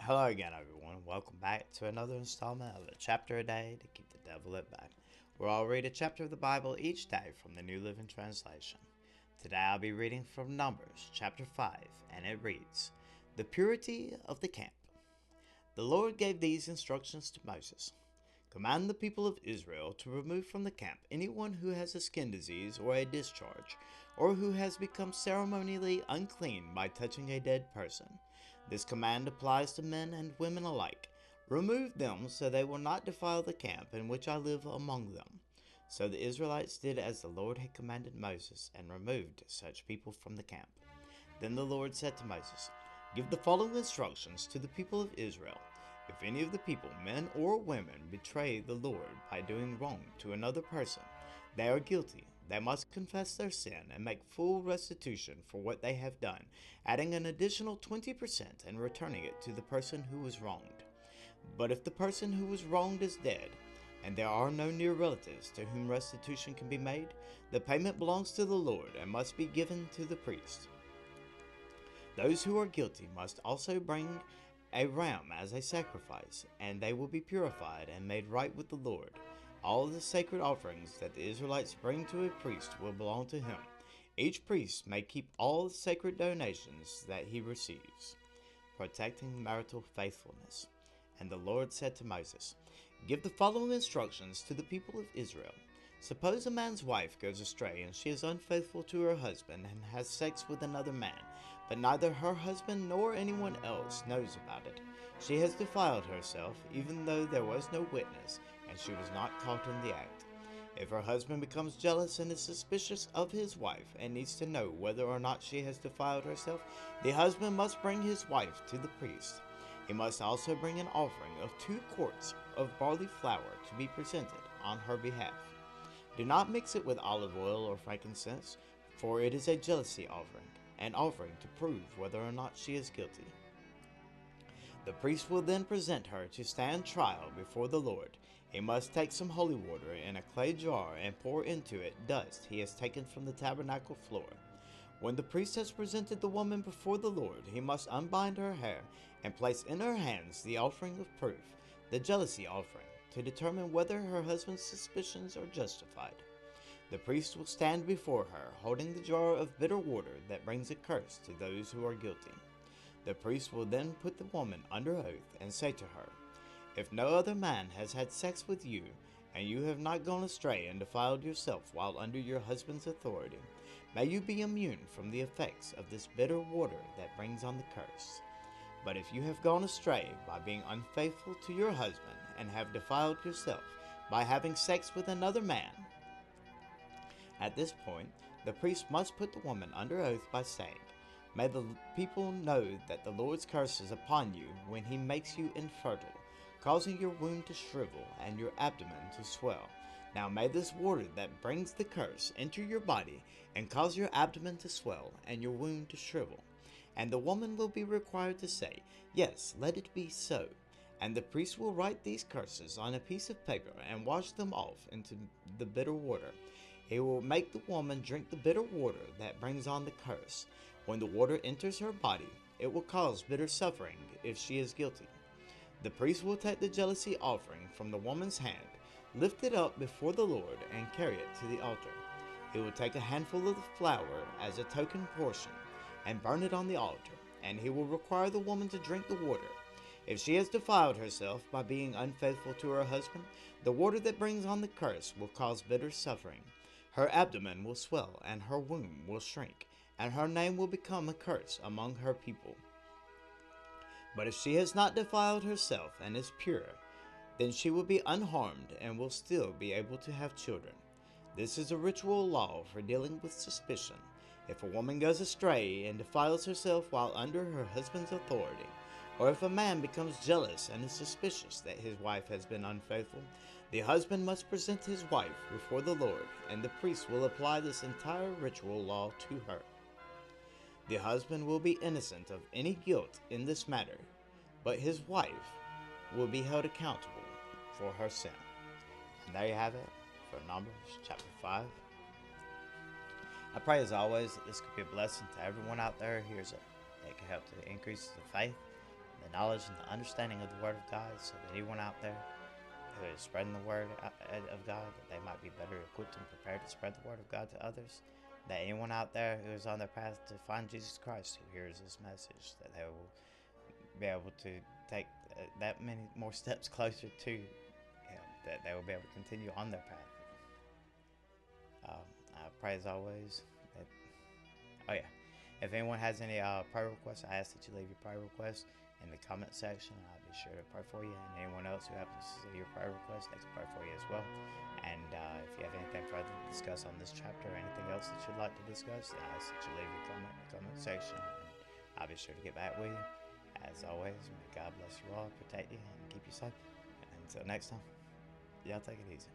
Hello again, everyone. Welcome back to another installment of a chapter a day to keep the devil at bay. We'll all read a chapter of the Bible each day from the New Living Translation. Today I'll be reading from Numbers chapter 5, and it reads, The Purity of the Camp. The Lord gave these instructions to Moses. Command the people of Israel to remove from the camp anyone who has a skin disease or a discharge, or who has become ceremonially unclean by touching a dead person. This command applies to men and women alike. Remove them so they will not defile the camp in which I live among them. So the Israelites did as the Lord had commanded Moses and removed such people from the camp. Then the Lord said to Moses, Give the following instructions to the people of Israel. If any of the people, men or women, betray the Lord by doing wrong to another person, they are guilty. They must confess their sin and make full restitution for what they have done, adding an additional 20% and returning it to the person who was wronged. But if the person who was wronged is dead, and there are no near relatives to whom restitution can be made, the payment belongs to the Lord and must be given to the priest. Those who are guilty must also bring a ram as a sacrifice, and they will be purified and made right with the Lord. All the sacred offerings that the Israelites bring to a priest will belong to him. Each priest may keep all the sacred donations that he receives. Protecting marital faithfulness. And the Lord said to Moses, Give the following instructions to the people of Israel. Suppose a man's wife goes astray and she is unfaithful to her husband and has sex with another man, but neither her husband nor anyone else knows about it. She has defiled herself, even though there was no witness, and she was not caught in the act. If her husband becomes jealous and is suspicious of his wife and needs to know whether or not she has defiled herself, the husband must bring his wife to the priest. He must also bring an offering of 2 quarts of barley flour to be presented on her behalf. Do not mix it with olive oil or frankincense, for it is a jealousy offering, an offering to prove whether or not she is guilty. The priest will then present her to stand trial before the Lord. He must take some holy water in a clay jar and pour into it dust he has taken from the tabernacle floor. When the priest has presented the woman before the Lord, he must unbind her hair and place in her hands the offering of proof, the jealousy offering, to determine whether her husband's suspicions are justified. The priest will stand before her, holding the jar of bitter water that brings a curse to those who are guilty. The priest will then put the woman under oath and say to her, If no other man has had sex with you, and you have not gone astray and defiled yourself while under your husband's authority, may you be immune from the effects of this bitter water that brings on the curse. But if you have gone astray by being unfaithful to your husband and have defiled yourself by having sex with another man, at this point, the priest must put the woman under oath by saying, May the people know that the Lord's curse is upon you when he makes you infertile, causing your womb to shrivel and your abdomen to swell. Now may this water that brings the curse enter your body and cause your abdomen to swell and your womb to shrivel. And the woman will be required to say, Yes, let it be so. And the priest will write these curses on a piece of paper and wash them off into the bitter water. He will make the woman drink the bitter water that brings on the curse. When the water enters her body, it will cause bitter suffering if she is guilty. The priest will take the jealousy offering from the woman's hand, lift it up before the Lord, and carry it to the altar. He will take a handful of the flour as a token portion and burn it on the altar, and he will require the woman to drink the water. If she has defiled herself by being unfaithful to her husband, the water that brings on the curse will cause bitter suffering. Her abdomen will swell, and her womb will shrink, and her name will become a curse among her people. But if she has not defiled herself and is pure, then she will be unharmed and will still be able to have children. This is a ritual law for dealing with suspicion. If a woman goes astray and defiles herself while under her husband's authority, or if a man becomes jealous and is suspicious that his wife has been unfaithful, the husband must present his wife before the Lord, and the priest will apply this entire ritual law to her. The husband will be innocent of any guilt in this matter, but his wife will be held accountable for her sin. And there you have it for Numbers chapter 5. I pray as always that this could be a blessing to everyone out there. That can help to increase the faith the knowledge and the understanding of the Word of God, so that anyone out there who is spreading the Word of God, that they might be better equipped and prepared to spread the Word of God to others. That anyone out there who is on their path to find Jesus Christ, who hears this message, that they will be able to take that many more steps closer to Him, that they will be able to continue on their path. I pray as always that, oh yeah, if anyone has any prayer requests, I ask that you leave your prayer requests in the comment section, and I'll be sure to pray for you. And anyone else who happens to see your prayer request, they can pray for you as well. And if you have anything further to discuss on this chapter or anything else that you'd like to discuss, I ask that you leave your comment in the comment section, and I'll be sure to get back with you. As always, may God bless you all, protect you, and keep you safe. And until next time, y'all take it easy.